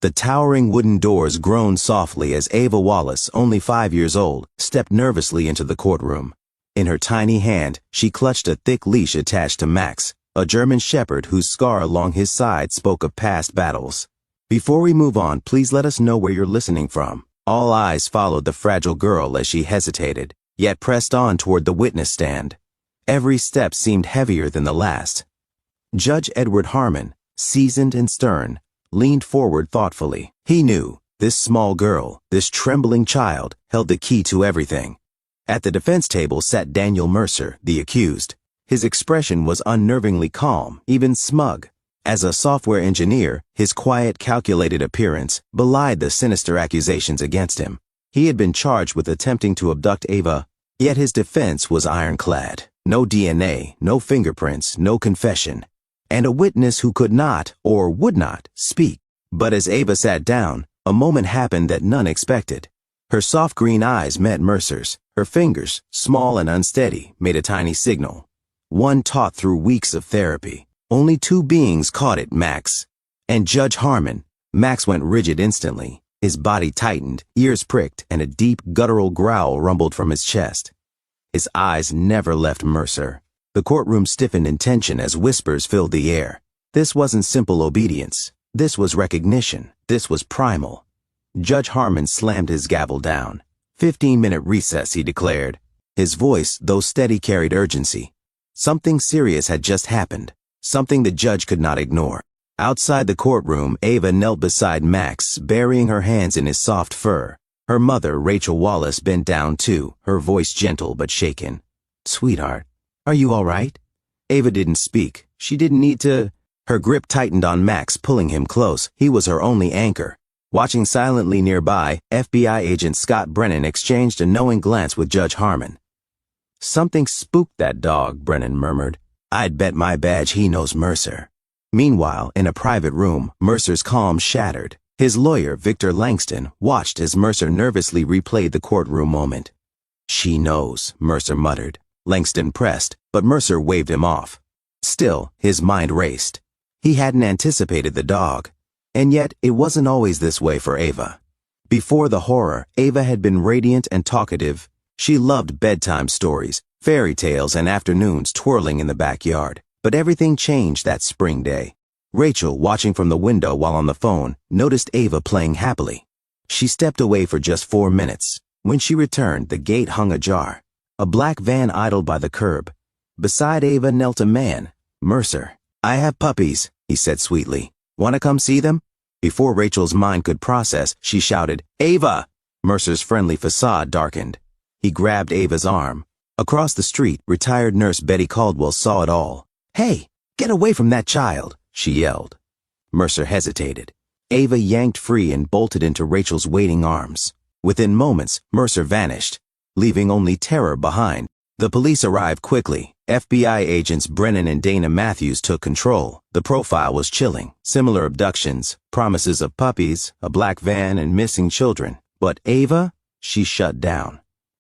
The towering wooden doors groaned softly as Ava Wallace, only 5 years old, stepped nervously into the courtroom. In her tiny hand, she clutched a thick leash attached to Max, a German shepherd whose scar along his side spoke of past battles. "Before we move on, please let us know where you're listening from." All eyes followed the fragile girl as she hesitated, yet pressed on toward the witness stand. Every step seemed heavier than the last. Judge Edward Harmon, seasoned and stern, leaned forward thoughtfully. He knew this small girl, this trembling child, held the key to everything. At the defense table sat Daniel Mercer, the accused. His expression was unnervingly calm, even smug. As a software engineer, his quiet, calculated appearance belied the sinister accusations against him. He had been charged with attempting to abduct Ava, yet his defense was ironclad. No DNA, no fingerprints, no confession, and a witness who could not, or would not, speak. But as Ava sat down, a moment happened that none expected. Her soft green eyes met Mercer's. Her fingers, small and unsteady, made a tiny signal. One taught through weeks of therapy. Only 2 beings caught it, Max. And Judge Harmon. Max went rigid instantly. His body tightened, ears pricked, and a deep, guttural growl rumbled from his chest. His eyes never left Mercer. The courtroom stiffened in tension as whispers filled the air. This wasn't simple obedience. This was recognition. This was primal. Judge Harmon slammed his gavel down. 15-minute recess, he declared. His voice, though steady, carried urgency. Something serious had just happened. Something the judge could not ignore. Outside the courtroom, Ava knelt beside Max, burying her hands in his soft fur. Her mother, Rachel Wallace, bent down too, her voice gentle but shaken. "Sweetheart, are you all right?" Ava didn't speak. She didn't need to. Her grip tightened on Max, pulling him close. He was her only anchor. Watching silently nearby, FBI agent Scott Brennan exchanged a knowing glance with Judge Harmon. "Something spooked that dog," Brennan murmured. "I'd bet my badge he knows Mercer." Meanwhile, in a private room, Mercer's calm shattered. His lawyer, Victor Langston, watched as Mercer nervously replayed the courtroom moment. "She knows," Mercer muttered. Langston pressed, but Mercer waved him off. Still, his mind raced. He hadn't anticipated the dog. And yet, it wasn't always this way for Ava. Before the horror, Ava had been radiant and talkative. She loved bedtime stories, fairy tales, and afternoons twirling in the backyard. But everything changed that spring day. Rachel, watching from the window while on the phone, noticed Ava playing happily. She stepped away for just 4 minutes. When she returned, the gate hung ajar. A black van idled by the curb. Beside Ava knelt a man, Mercer. "I have puppies," he said sweetly. "Want to come see them?" Before Rachel's mind could process, she shouted, "Ava!" Mercer's friendly facade darkened. He grabbed Ava's arm. Across the street, retired nurse Betty Caldwell saw it all. "Hey, get away from that child," she yelled. Mercer hesitated. Ava yanked free and bolted into Rachel's waiting arms. Within moments, Mercer vanished, leaving only terror behind. The police arrived quickly. FBI agents Brennan and Dana Matthews took control. The profile was chilling. Similar abductions, promises of puppies, a black van, and missing children. But Ava, she shut down.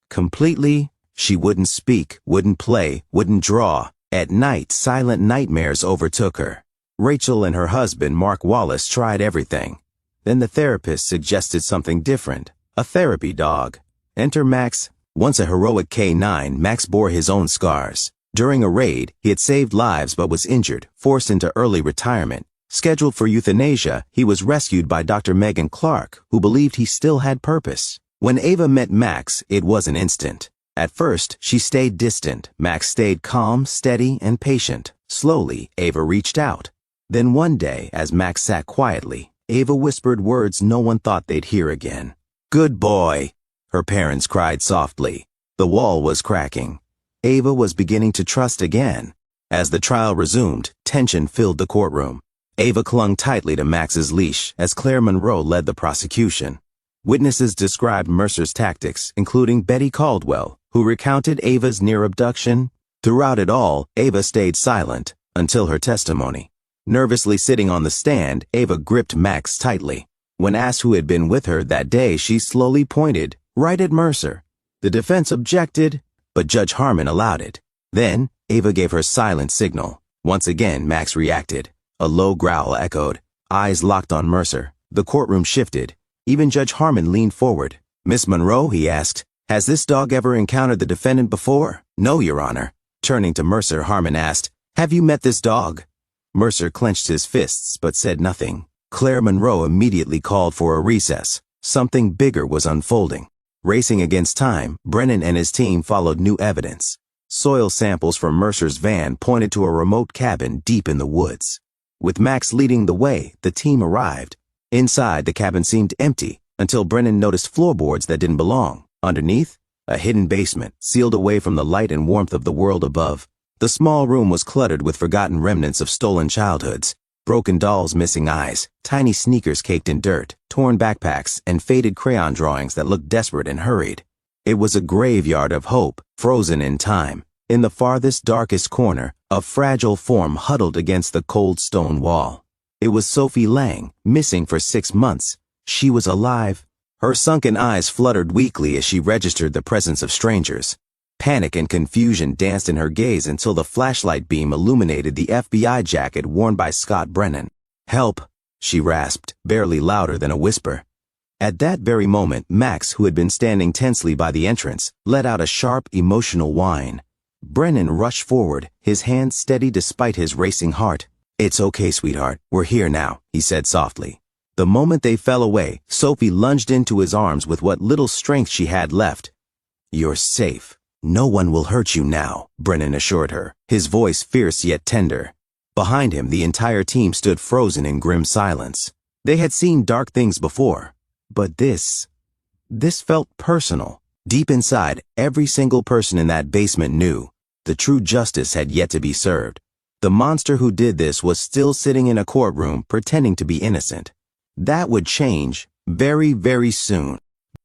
Completely, she wouldn't speak, wouldn't play, wouldn't draw. At night, silent nightmares overtook her. Rachel and her husband, Mark Wallace, tried everything. Then the therapist suggested something different. A therapy dog. Enter Max. Once a heroic K9, Max bore his own scars. During a raid, he had saved lives but was injured, forced into early retirement. Scheduled for euthanasia, he was rescued by Dr. Megan Clark, who believed he still had purpose. When Ava met Max, it was an instant. At first, she stayed distant. Max stayed calm, steady, and patient. Slowly, Ava reached out. Then one day, as Max sat quietly, Ava whispered words no one thought they'd hear again. "Good boy," her parents cried softly. The wall was cracking. Ava was beginning to trust again. As the trial resumed, tension filled the courtroom. Ava clung tightly to Max's leash as Claire Monroe led the prosecution. Witnesses described Mercer's tactics, including Betty Caldwell, who recounted Ava's near abduction. Throughout it all, Ava stayed silent until her testimony. Nervously sitting on the stand, Ava gripped Max tightly. When asked who had been with her that day, she slowly pointed right at Mercer. The defense objected, but Judge Harmon allowed it. Then, Ava gave her silent signal. Once again, Max reacted. A low growl echoed. Eyes locked on Mercer. The courtroom shifted. Even Judge Harmon leaned forward. "Miss Monroe," he asked, "has this dog ever encountered the defendant before?" "No, Your Honor." Turning to Mercer, Harmon asked, "Have you met this dog?" Mercer clenched his fists but said nothing. Claire Monroe immediately called for a recess. Something bigger was unfolding. Racing against time, Brennan and his team followed new evidence. Soil samples from Mercer's van pointed to a remote cabin deep in the woods. With Max leading the way, the team arrived. Inside, the cabin seemed empty until Brennan noticed floorboards that didn't belong. Underneath, a hidden basement, sealed away from the light and warmth of the world above. The small room was cluttered with forgotten remnants of stolen childhoods. Broken dolls missing eyes, tiny sneakers caked in dirt, torn backpacks, and faded crayon drawings that looked desperate and hurried. It was a graveyard of hope, frozen in time. In the farthest, darkest corner, a fragile form huddled against the cold stone wall. It was Sophie Lang, missing for 6 months. She was alive. Her sunken eyes fluttered weakly as she registered the presence of strangers. Panic and confusion danced in her gaze until the flashlight beam illuminated the FBI jacket worn by Scott Brennan. "Help," she rasped, barely louder than a whisper. At that very moment, Max, who had been standing tensely by the entrance, let out a sharp, emotional whine. Brennan rushed forward, his hands steady despite his racing heart. "It's okay, sweetheart. We're here now," he said softly. The moment they fell away, Sophie lunged into his arms with what little strength she had left. "You're safe. No one will hurt you now," Brennan assured her, his voice fierce yet tender. Behind him, the entire team stood frozen in grim silence. They had seen dark things before, but this felt personal. Deep inside, every single person in that basement knew the true justice had yet to be served. The monster who did this was still sitting in a courtroom pretending to be innocent. That would change very, very soon.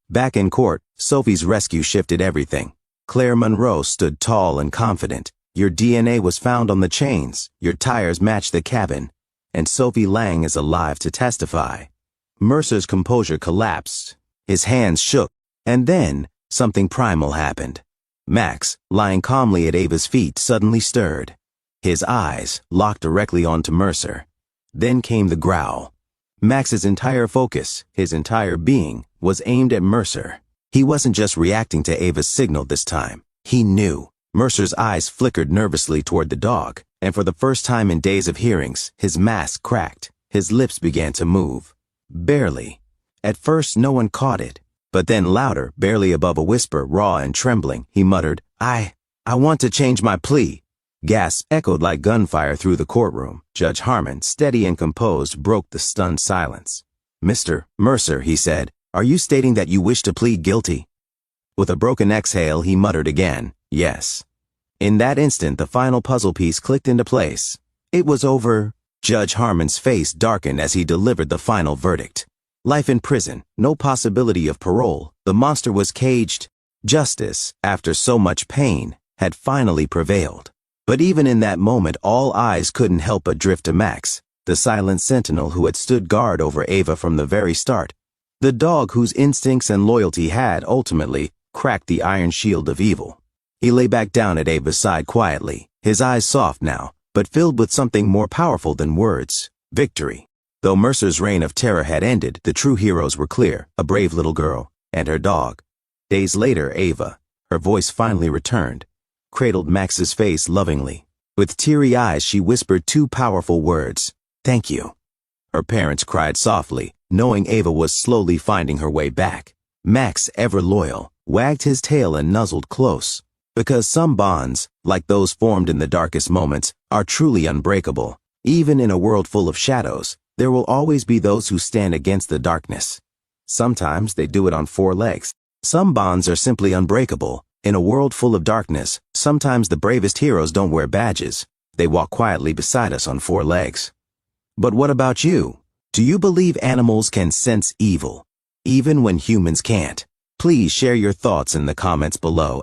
Back in court, Sophie's rescue shifted everything. Claire Monroe stood tall and confident. Your DNA was found on the chains, your tires matched the cabin, and Sophie Lang is alive to testify. Mercer's composure collapsed. His hands shook, and then something primal happened. Max, lying calmly at Ava's feet, suddenly stirred. His eyes locked directly onto Mercer. Then came the growl. Max's entire focus, his entire being, was aimed at Mercer. He wasn't just reacting to Ava's signal this time. He knew. Mercer's eyes flickered nervously toward the dog, and for the first time in days of hearings, his mask cracked. His lips began to move. Barely. At first, no one caught it. But then louder, barely above a whisper, raw and trembling, he muttered, I want to change my plea." Gasps echoed like gunfire through the courtroom. Judge Harmon, steady and composed, broke the stunned silence. "Mr. Mercer," he said, "are you stating that you wish to plead guilty?" With a broken exhale, he muttered again, "Yes." In that instant, the final puzzle piece clicked into place. It was over. Judge Harmon's face darkened as he delivered the final verdict. Life in prison, no possibility of parole. The monster was caged. Justice, after so much pain, had finally prevailed. But even in that moment, all eyes couldn't help but drift to Max, the silent sentinel who had stood guard over Ava from the very start. The dog whose instincts and loyalty had, ultimately, cracked the iron shield of evil. He lay back down at Ava's side quietly, his eyes soft now, but filled with something more powerful than words: victory. Though Mercer's reign of terror had ended, the true heroes were clear: a brave little girl and her dog. Days later, Ava, her voice finally returned, cradled Max's face lovingly. With teary eyes, she whispered two powerful words: "Thank you." Her parents cried softly, knowing Ava was slowly finding her way back. Max, ever loyal, wagged his tail and nuzzled close. Because some bonds, like those formed in the darkest moments, are truly unbreakable. Even in a world full of shadows, there will always be those who stand against the darkness. Sometimes they do it on 4 legs. Some bonds are simply unbreakable. In a world full of darkness, sometimes the bravest heroes don't wear badges. They walk quietly beside us on 4 legs. But what about you? Do you believe animals can sense evil, even when humans can't? Please share your thoughts in the comments below.